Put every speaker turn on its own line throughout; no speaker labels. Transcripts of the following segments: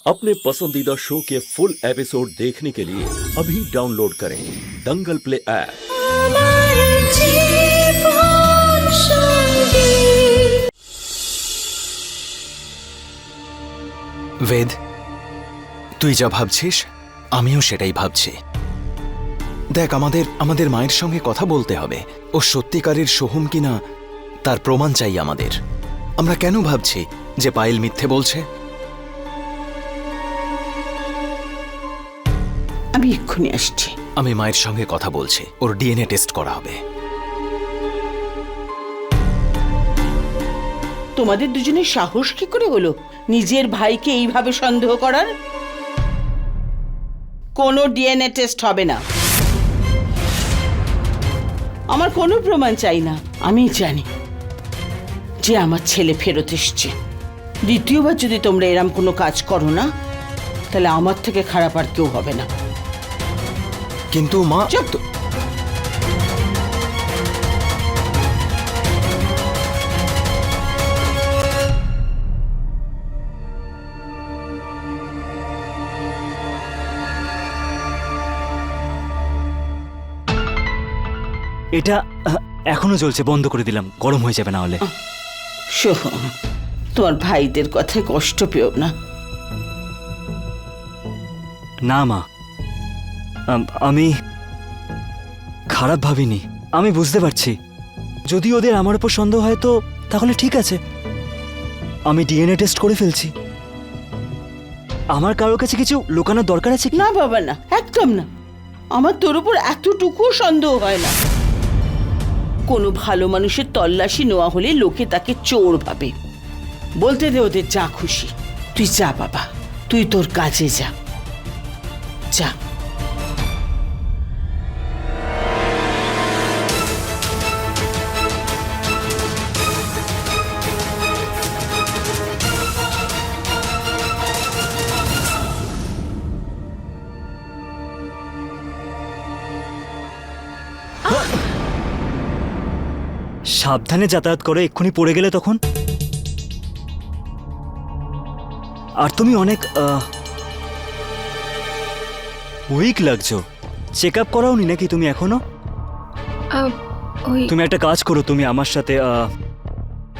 अपने पसंदीदा शो के फुल एपिसोड देखने के लिए अभी डाउनलोड करें दंगल प्ले ऐप।
वेद, তুই যা ভাবছিস আমিও সেটাই ভাবছি। দেখ, আমাদের মায়ের সঙ্গে কথা বলতে হবে। ও সত্যিকারের সোহম কিনা তার প্রমাণ চাই আমাদের। আমরা কেন ভাবছি যে পায়েল মিথ্যে বলছে?
আমি এক্ষুনি আসছি।
আমি মায়ের সঙ্গে কথা বলছি, ওর ডিএনএ টেস্ট করা হবে।
তোমাদের দুজনের সাহস কি করে হলো নিজের ভাইকে এইভাবে সন্দেহ করার? কোনো ডিএনএ টেস্ট হবে না। আমার কোনো প্রমাণ চাই না। আমি জানি যে আমার ছেলে ফেরত এসছে। দ্বিতীয়বার যদি তোমরা এরম কোনো কাজ করো না, তাহলে আমার থেকে খারাপ আর কেউ হবে না।
কিন্তু মা,
চুপ!
এটা এখনো চলছে, বন্ধ করে দিলাম, গরম হয়ে যাবে না হলে।
সোহম, তোমার ভাইদের কথায় কষ্ট পেও না।
না মা, আমি খারাপ ভাবিনি। আমি বুঝতে পারছি যদি ওদের আমার উপর সন্দেহ হয় তো তাহলে ঠিক আছে, আমি ডিএনএ টেস্ট করে ফেলছি। আমার কারোর কাছে কিছু লুকানোর দরকার আছে কি?
না বাবা, না, একদম না। আমার তোর উপর এতটুকু সন্দেহ হয় না। কোনো ভালো মানুষের তল্লাশি নেওয়া হলে লোকে তাকে চোর ভাবে। বলতে দে ওদের যা খুশি। তুই যা বাবা, তুই তোর কাজে যা। যা।
সাবধানে যাতায়াত করে, এক্ষুনি পড়ে গেলে তখন। আর তুমি অনেক উইক লাগছো। চেক আপ করাওনি নাকি তুমি এখনো? তুমি একটা কাজ করো, তুমি আমার সাথে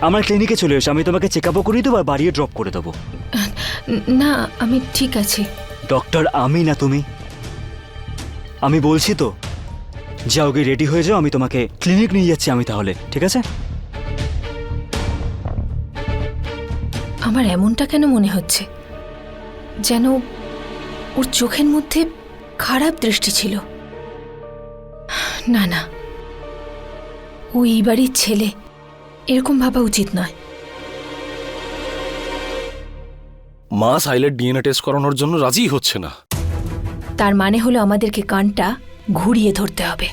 আমার ক্লিনিকে চলে এসো। আমি তোমাকে চেক আপও করিয়ে দেবো আর বাড়িয়ে ড্রপ করে দেবো।
না, আমি ঠিক আছি।
ডক্টর আমি না তুমি। আমি বলছি তো, যাও গিয়ে রেডি হয়ে যাও, আমি তোমাকে ক্লিনিক নিয়ে যাচ্ছি আমি তাহলে, ঠিক আছে?
আমার এমনটা কেন মনে হচ্ছে যেন ওর চোখের মধ্যে খারাপ দৃষ্টি ছিল। না না, ও এই বাড়ির ছেলে, এরকম ভাবা উচিত নয়।
মা সাইলের ডিএনএ টেস্ট করানোর জন্য রাজি হচ্ছে না।
তার মানে হলো আমাদেরকে কানটা ঘুরিয়ে ধরতে হবে।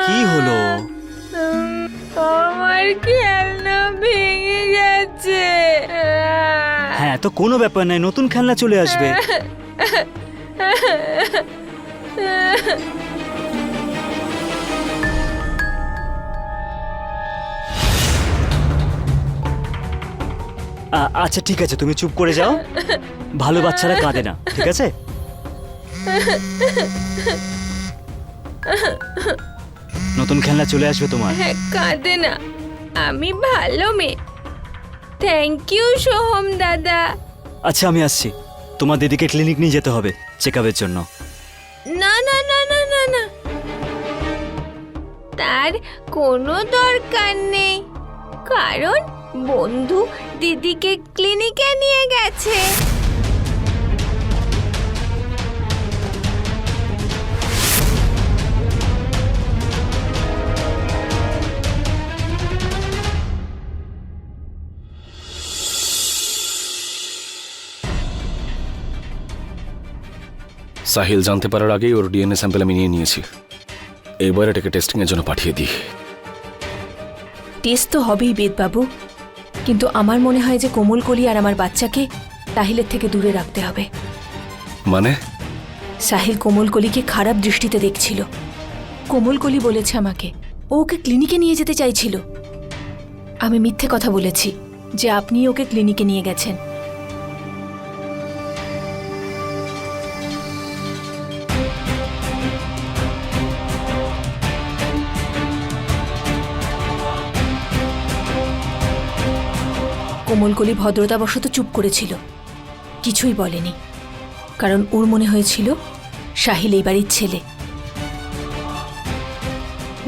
কি হলো?
আমার খেলনা ভেঙে যাচ্ছে।
হ্যাঁ, তো কোনো ব্যাপার নাই, নতুন খেলনা চলে আসবে। আচ্ছা ঠিক আছে, তুমি চুপ করে যাও। ভালো বাচ্চারা কাঁদে না, ঠিক আছে? নতুন খেলনা চলে আসবে তোমার।
হ্যাঁ, কাঁদে না, আমি ভালো মেয়ে। থ্যাংক ইউ সোহম দাদা।
আচ্ছা আমি আসছি, তোমার দিদিকে ক্লিনিক নিয়ে যেতে হবে চেক আপের জন্য।
না না না না না না, তার কোনো দরকার নেই। কারণ বন্ধু দিদিকে ক্লিনিকে নিয়ে গেছে।
সাহিল জানতে পারার আগেই ওর ডিএনএ স্যাম্পল আমি নিয়ে নিয়েছি। এবার এটাকে টেস্টিং এর জন্য পাঠিয়ে দিই।
টেস্ট তো হবেই বেদবাবু, কিন্তু আমার মনে হয় যে কোমলকলি আর আমার বাচ্চাকে সাহিলের থেকে দূরে রাখতে হবে।
মানে?
সাহিল কোমলকলিকে খারাপ দৃষ্টিতে দেখছিল। কোমলকলি বলেছে আমাকে ও ওকে ক্লিনিকে নিয়ে যেতে চাইছিল। আমি মিথ্যে কথা বলেছি যে আপনি ওকে ক্লিনিকে নিয়ে গেছেন। কোমলকলি ভদ্রতাবশত চুপ করেছিল, কিছুই বলেনি, কারণ ওর মনে হয়েছিল সাহিল এই বাড়ির ছেলে।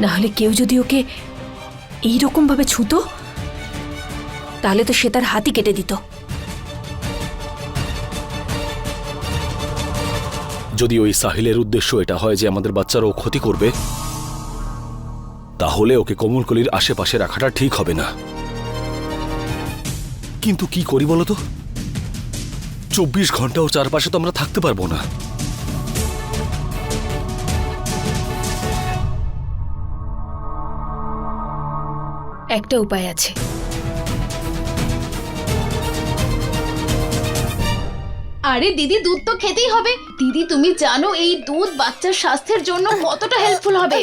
না হলে কেউ যদি ওকে এইরকম ভাবে ছুঁতো তাহলে তো সে তার হাতই কেটে দিত।
যদি ওই সাহিলের উদ্দেশ্য এটা হয় যে আমাদের বাচ্চারও ক্ষতি করবে, তাহলে ওকে কোমলকলির আশেপাশে রাখাটা ঠিক হবে না। কিন্তু কি করি বলতো? 24 ঘন্টা ওর চারপাশে তো আমরা থাকতে পারবো না।
একটা উপায় আছে।
আরে দিদি, দুধ তো খেতেই হবে। দিদি তুমি জানো এই দুধ বাচ্চার স্বাস্থ্যের জন্য কতটা হেল্পফুল হবে।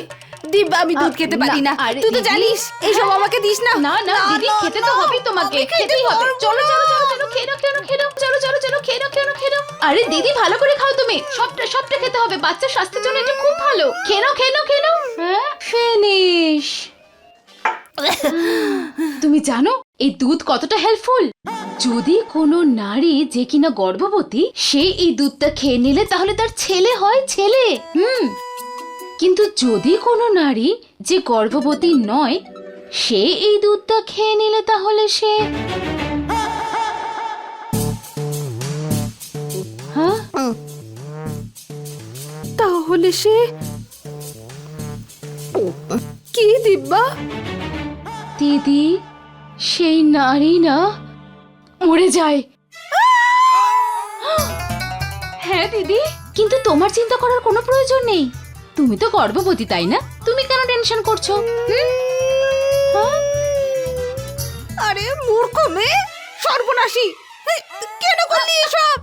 দিব্যা, আমি দুধ খেতে পারি না। তুই তো জানিস এইসব আমাকে দিস না।
না না দিদি, খেতে তো হবেই তোমাকে, খেতেই হবে। চলো চলো চলো চলো, খেয়ে নাও খেয়ে নাও খেয়ে নাও, চলো চলো চলো, খেয়ে নাও খেয়ে নাও খেয়ে নাও। আরে দিদি, ভালো করে খাও তুমি, সবটা সবটা খেতে হবে, বাচ্চার স্বাস্থ্যের জন্য এটা খুব ভালো। খেয়ে নাও খেয়ে নাও খেয়ে নাও। হ্যাঁ, ফিনিশ। তুমি জানো এই দুধ কতটা হেল্পফুল? যদি কোনো নারী যে কিনা গর্ভবতী, সে এই দুধটা খেয়ে নিলে তাহলে তার ছেলে হয় ছেলে। কিন্তু যদি কোনো নারী যে গর্ভবতী নয়, সে এই দুধটা খেয়ে নিলে তাহলে সে
তাহলে সে কি দিব্যা?
দিদি, সেই নারী না মরে যায়। হ্যাঁ দিদি, কিন্তু তোমার চিন্তা করার কোনো প্রয়োজন নেই। তুমি তো গর্ভবতী, তাই না? তুমি কেন টেনশন করছো?
আরে মূর্খ মেয়ে, সর্বনাশী! কেন করলি এসব?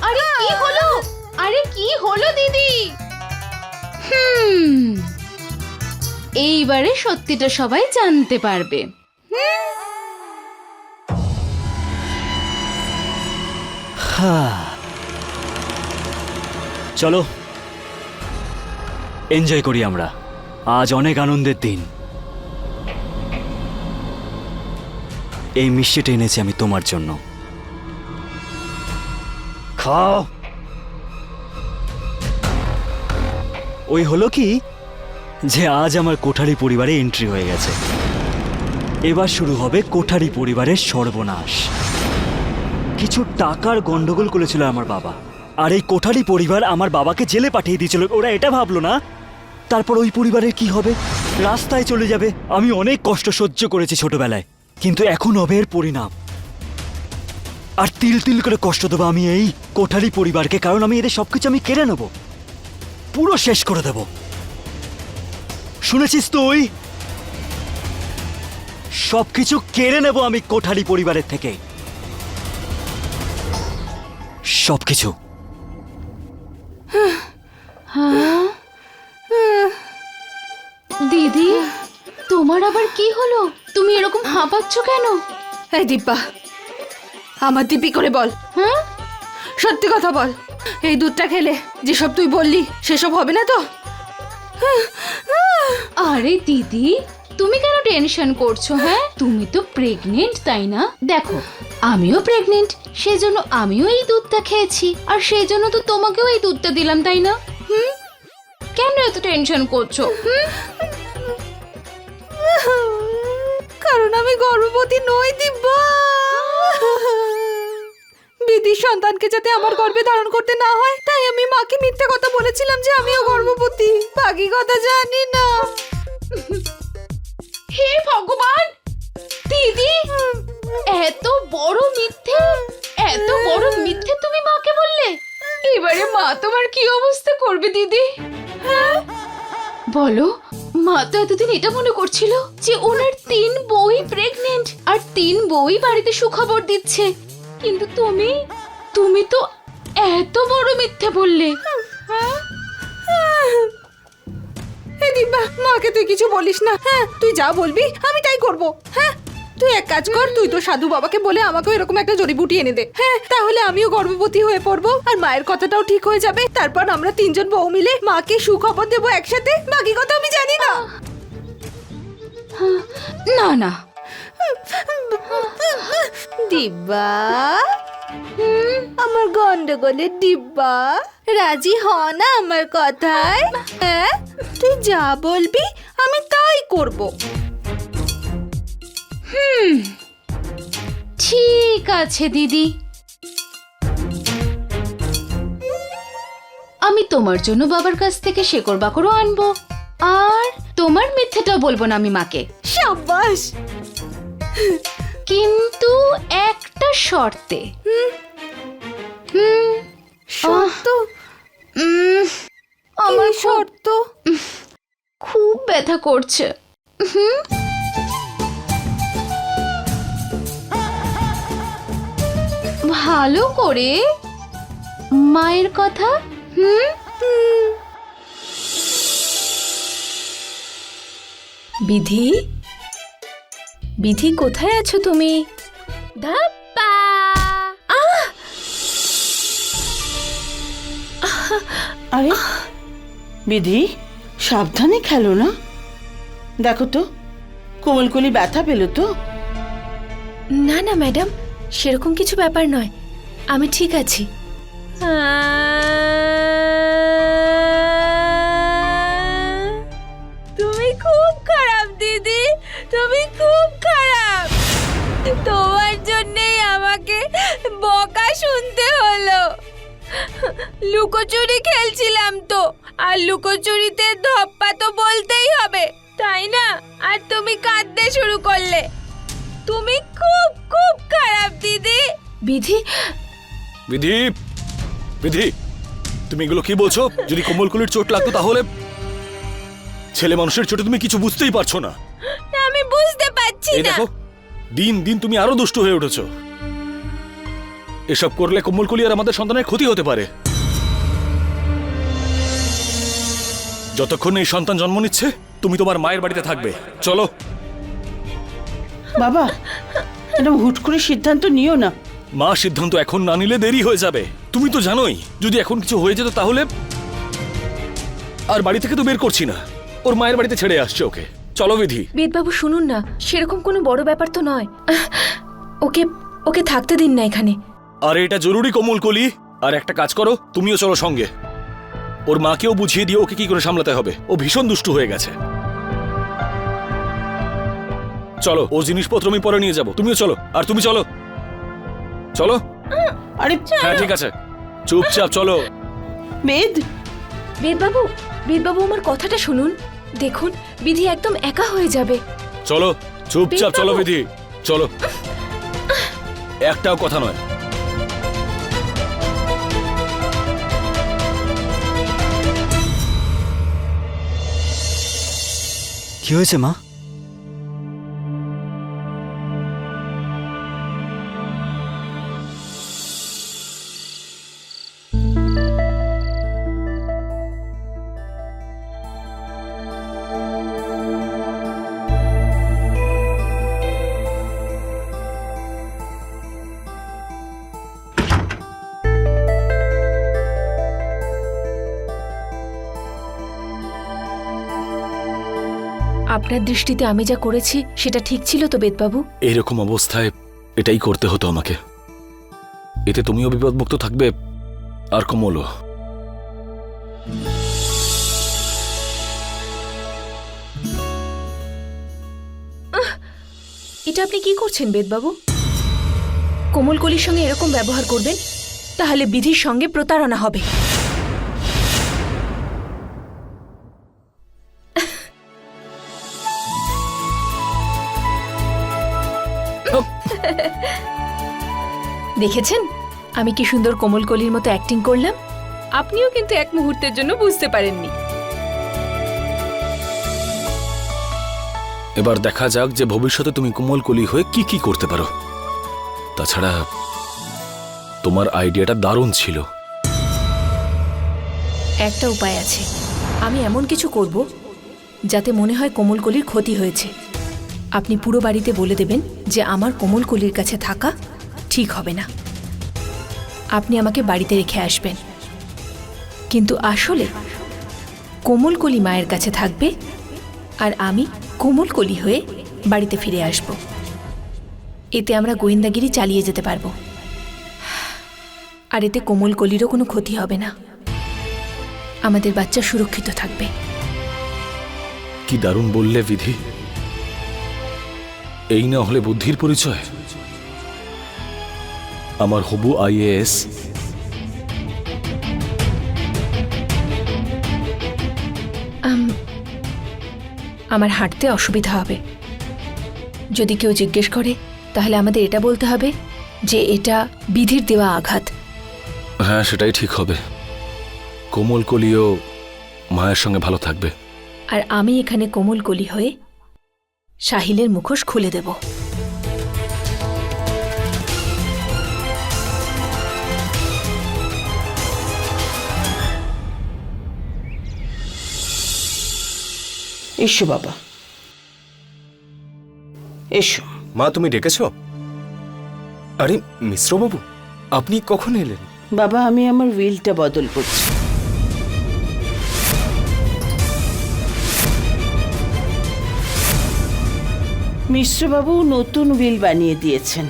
আরে কি হলো? আরে কি হলো দিদি? এইবারে সত্যিটা সবাই জানতে পারবে।
চলো এনজয় করি আমরা। আজ অনেক আনন্দের দিন। এই মিষ্টিটা এনেছি আমি তোমার জন্য, খাও। ওই হলো কি যে আজ আমার কোঠারি পরিবারে এন্ট্রি হয়ে গেছে। এবার শুরু হবে কোঠারি পরিবারের সর্বনাশ। কিছু টাকার গন্ডগোল করেছিল আমার বাবা, আর এই কোঠারি পরিবার আমার বাবাকে জেলে পাঠিয়ে দিয়েছিল। ওরা এটা ভাবলো না তারপর ওই পরিবারের কি হবে, রাস্তায় চলে যাবে। আমি অনেক কষ্ট সহ্য করেছি ছোটবেলায়, কিন্তু এখন হবে এর পরিণাম। আর তিল তিল করে কষ্ট দেবো আমি এই কোঠারি পরিবারকে, কারণ আমি এদের সবকিছু আমি কেড়ে নেব, পুরো শেষ করে দেব। শুনেছিস তুই? সবকিছু কেড়ে নেব আমি কোঠারি পরিবারের থেকে, সবকিছু।
দিদি, তোমার আবার কি হলো? তুমি এরকম হাঁপাচ্ছ কেন?
এই দিব্যা, আমার দিব্যি করে বল, সত্যি কথা বল। এই দুধটা খেলে যেসব তুই বললি সেসব হবে না তো?
আরে দিদি, তুমি কেন টেনশন করছো? হ্যাঁ, তুমি তো প্রেগনেন্ট, তাই না? দেখো, আমিও প্রেগনেন্ট, সেজন্য আমিও এই দুধটা খেয়েছি, আর সেই জন্য তো তোমাকেও এই দুধটা দিলাম, তাই না? কেন এত টেনশন করছো?
কারণ আমি গর্ভবতী নই দিব্যা। বিধির সন্তানকে যাতে আমার গর্ভে ধারণ করতে না হয় তাই আমি মাকে মিথ্যে কথা বলেছিলাম যে আমিও গর্ভবতী, বাকি কথা জানি না।
হে ভগবান, দিদি এত বড় মিথ্যে, এত বড় মিথ্যে তুমি মাকে বললে? এবারে মা তোমার কি অবস্থা করবে দিদি? হ্যাঁ বলো, মা তো এতদিন এটা মনে করছিল যে ওনার 3 বউই প্রেগনেন্ট আর 3 বউই বাড়িতে সুখবর দিচ্ছে, কিন্তু তুমি তো এত বড় মিথ্যে বললে।
হে দিব্যা, মাকে তুই কিছু বলিস না। হ্যাঁ, তুই যা বলবি আমি তাই করব। হ্যাঁ, তুই এক কাজ কর, তুই তো সাধু বাবাকে বলে আমাকেও এরকম একটা জড়িবুটি এনে দে। হ্যাঁ, তাহলে আমিও গর্ভবতী হয়ে পড়বো আর মায়ের কথাটাও ঠিক হয়ে যাবে। তারপর আমরা 3 জন বউ মিলে মাকে সুখবর দেবো একসাথে। বাকি কথা আমি জানি না।
না না
দিব্যা, আমার গন্ডগোলের দিব্যা, রাজি হ না আমার কথায়? হ্যাঁ, তুই যা বলবি আমি তাই করব।
ঠিক আছে দিদি, আমি তোমার জন্য বাবার কাছ থেকে শেকড় বাকড়ও আনবো আর তোমার মিথ্যেটাও বলবো না আমি মাকে।
সাবাস।
কিন্তু একটা শর্তে।
শর্ত?
আমার
শর্ত?
খুব ব্যথা করছে। ভালো করে মায়ের কথা।
বিধি, বিধি কোথায় আছো তুমি?
ধাপ্পা।
আরে বিধি, সাবধানে খেলো না। দেখো তো কোমলকলি ব্যথা পেল তো?
না না ম্যাডাম, সেরকম কিছু ব্যাপার নয়, আমি ঠিক আছি।
তুমি খুব খারাপ দিদি, তুমি খুব খারাপ। তোমার জন্যই আমাকে বকা শুনতে হলো। লুকোচুরি খেলছিলাম তো, আর লুকোচুরিতে ধপ্পা তো বলতেই হবে, তাই না? আর তুমি কাঁদতে শুরু করলে। তুমি খুব খুব খারাপ দিদি।
বিধি,
বিধি, বিধি, তুমি এগুলো কি বলছো? যদি কোমলকুলির চোট লাগতো তাহলে? ছেলে মানুষের চোটে তুমি কিছু বুঝতেই পারছো না।
আমি বুঝতে পারছি
এই
না।
দেখো, দিন দিন তুমি আরো দুষ্ট হয়ে উঠেছো। এসব করলে কোমলকুলি আর আমাদের সন্তানের ক্ষতি হতে পারে। যতক্ষণ এই সন্তান জন্ম নিচ্ছে তুমি তোমার মায়ের বাড়িতে থাকবে। চলো।
বাবা, এরকম হুট করে সিদ্ধান্ত নিও না।
মা, সিদ্ধান্ত এখন না নিলে দেরি হয়ে যাবে। তুমি তো জানোই যদি এখন কিছু হয়ে যেত তাহলে। আর বাড়ি থেকে তো বের করছি না, ওর মায়ের বাড়িতে ছেড়ে আসছে ওকে। চলো বিধি।
বেদবাবু শুনুন না, সেরকম কোনো বড় ব্যাপার তো নয়। ওকে ওকে থাকতে দিন না এখানে।
আরে এটা জরুরি কোমলকলি। আর একটা কাজ করো, তুমিও চলো সঙ্গে। ওর মাকেও বুঝিয়ে দিও ওকে কি করে সামলাতে হবে। ও ভীষণ দুষ্টু হয়ে গেছে। চলো, ও জিনিসপত্র আমি পরে নিয়ে যাবো। তুমিও চলো। আর তুমি চলো। চলো।
আরে
হ্যাঁ ঠিক আছে, চুপচাপ চলো।
বেদ,
বেদবাবু, বেদবাবু আমার কথাটা শুনুন। দেখুন, বিধি একদম একা হয়ে যাবে।
চলো, চুপচাপ চলো
বেদবাবু।
বিধি, চলো। একটাও কথা নয়।
কি হয়েছে মা?
আপনার দৃষ্টিতে আমি যা করেছি সেটা ঠিক ছিল তো বেদবাবু?
এইরকম অবস্থায় এটাই করতে হতো আমাকে। এতে তুমিও বিপদমুক্ত থাকবে আর কোমলও।
এটা আপনি কি করছেন বেদবাবু? কোমলকলির সঙ্গে এরকম ব্যবহার করবেন তাহলে বিধির সঙ্গে প্রতারণা হবে। দেখেছেন আমি কি সুন্দর কোমলকলির মতো অ্যাক্টিং করলাম? আপনিও কিন্তু এক মুহূর্তের জন্য বুঝতে পারেননি।
এবার দেখা যাক যে ভবিষ্যতে তুমি কোমলকলি হয়ে কি কি করতে পারো। তাছাড়া তোমার আইডিয়াটা দারুণ ছিল।
একটা উপায় আছে, আমি এমন কিছু করব যাতে মনে হয় কোমলকলির ক্ষতি হয়েছে। আপনি পুরো বাড়িতে বলে দেবেন যে আমার কোমলকলির কাছে থাকা ঠিক হবে না, আপনি আমাকে বাড়িতে রেখে আসবেন। কিন্তু আসলে কোমলকলি মায়ের কাছে থাকবে আর আমি কোমলকলি হয়ে বাড়িতে ফিরে আসব। এতে আমরা গোয়েন্দাগিরি চালিয়ে যেতে পারবো আর এতে কোমলকলিরও কোনো ক্ষতি হবে না, আমাদের বাচ্চা সুরক্ষিত থাকবে।
কি দারুণ বললে বিধি। এই না হলে বুদ্ধির পরিচয়। আমার হবু আইএএস
আমার হাঁটতে অসুবিধা হবে। যদি কেউ জিজ্ঞেস করে তাহলে আমাদের এটা বলতে হবে যে এটা বিধির দেওয়া আঘাত।
হ্যাঁ, সেটাই ঠিক হবে। কোমলকলিও মায়ের সঙ্গে ভালো থাকবে।
আর আমি এখানে কোমলকলি হয়ে সাহিলের মুখোশ খুলে দেব।
এসো বাবা, এসো।
মা, তুমি ডেকেছো? আরে মিশ্রবাবু, আপনি কখন এলেন?
বাবা, আমি আমার উইলটা বদল করছি। মিশ্রবাবু নতুন উইল বানিয়ে দিয়েছেন।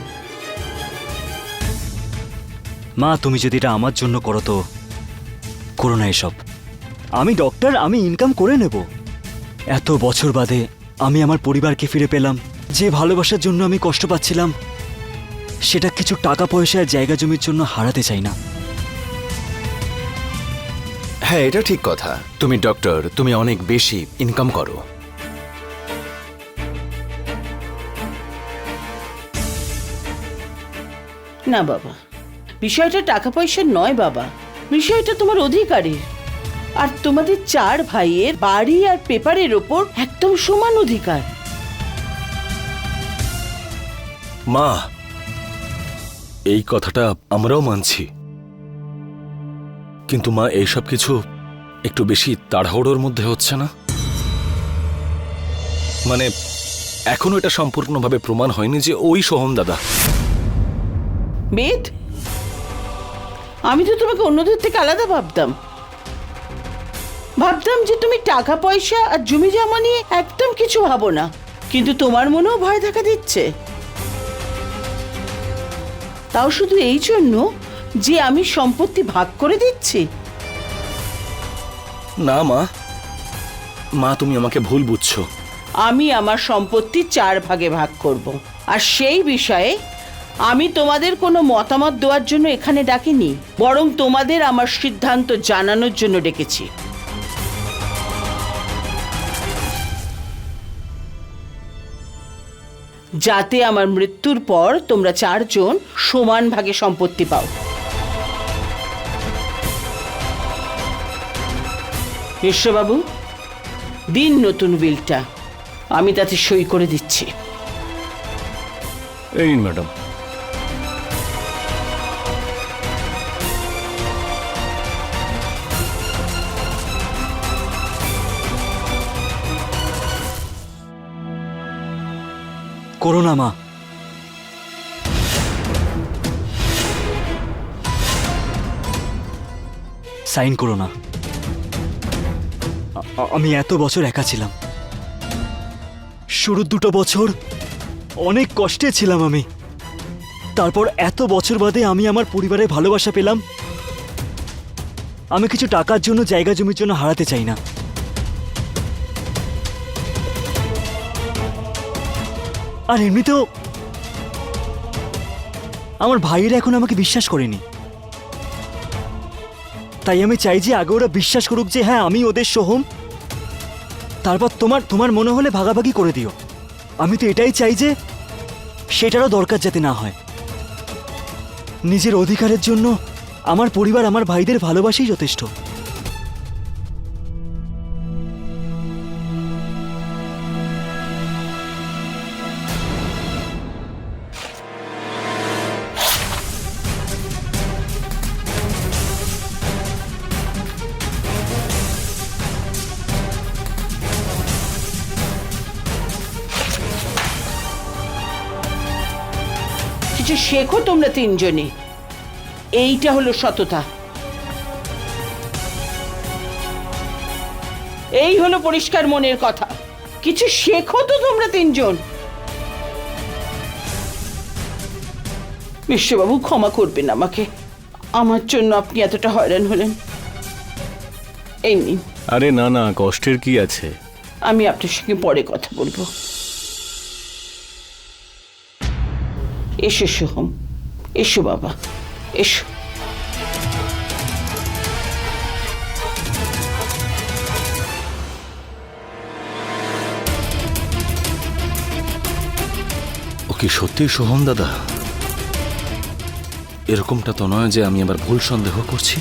মা, তুমি যদি এটা আমার জন্য করো তো করো না এসব। আমি ডক্টর, আমি ইনকাম করে নেব। এত বছর বাদে আমি আমার পরিবারকে ফিরে পেলাম। যে ভালোবাসার জন্য আমি কষ্ট পাচ্ছিলাম সেটা কিছু টাকা পয়সা আর জায়গা জমির জন্য হারাতে চাই না।
হ্যাঁ, এটা ঠিক কথা। তুমি ডক্টর, তুমি অনেক বেশি ইনকাম করো।
না বাবা, বিষয়টা টাকা পয়সা নয় বাবা, বিষয়টা তোমার অধিকারের। আর তোমাদের 4 ভাইয়ের বাড়ি আর পেপারের ওপর একদম সমান অধিকার।
মা, এই কথাটা আমরাও মানছি, কিন্তু মা এইসব কিছু একটু বেশি তাড়াহুড়োর মধ্যে হচ্ছে না? মানে এখনো এটা সম্পূর্ণভাবে প্রমাণ হয়নি যে ওই সোহম দাদা।
বেদ, আমি তো তোমাকে অন্যদের থেকে আলাদা ভাবতাম যে তুমি টাকা পয়সা আর জমি জমা নিয়ে একদম কিছু ভাবো না, কিন্তু তোমার মনেও ভয় দেখা দিচ্ছে। তাও শুধু এই জন্য যে আমি সম্পত্তি ভাগ করে দিচ্ছি।
না মা, মা তুমি আমাকে ভুল বুঝছো।
আমি আমার সম্পত্তি 4 ভাগে ভাগ করব, আর সেই বিষয়ে আমি তোমাদের কোনো মতামত দেওয়ার জন্য এখানে ডাকিনি, বরং তোমাদের আমার সিদ্ধান্ত জানানোর জন্য ডেকেছি। যাতে আমার মৃত্যুর পর তোমরা 4 জন সমান ভাগে সম্পত্তি পাও। বিশ্ববাবু, দিন নতুন বিলটা, আমি তাতে সই করে দিচ্ছি।
এই নিন ম্যাডাম।
করো না মা। সাইন করো না। আমি এত বছর একা ছিলাম। শুরুর 2 বছর অনেক কষ্টে ছিলাম আমি। তারপর এত বছর বাদে আমি আমার পরিবারের ভালোবাসা পেলাম। আমি কিছু টাকার জন্য, জায়গা জমির জন্য হারাতে চাই না। আর এমনিতেও আমার ভাইয়েরা এখন আমাকে বিশ্বাস করেনি, তাই আমি চাই যে আগে ওরা বিশ্বাস করুক যে হ্যাঁ আমি ওদের সোহম, তারপর তোমার মনে হলে ভাগাভাগি করে দিও। আমি তো এটাই চাই যে সেটারও দরকার যাতে না হয়। নিজের অধিকারের জন্য আমার পরিবার আমার ভাইদের ভালোবাসাই যথেষ্ট।
কিছু শেখো তোমরা তিনজনে, এইটা হলো সততা, এই হলো পরিষ্কার মনের কথা। কিছু শেখো তো তোমরা তিনজন। বিশ্ববাবু ক্ষমা করবেন আমাকে, আমার জন্য আপনি এতটা হয়রান হলেন। এই নিন।
আরে না না, কষ্টের কি আছে?
আমি আপনার সঙ্গে পরে কথা বলবো। এসো সোহম, এসো বাবা, এসো।
ও কি সত্যি সোহম দাদা? এরকমটা তো নয় যে আমি আবার ভুল সন্দেহ করছি।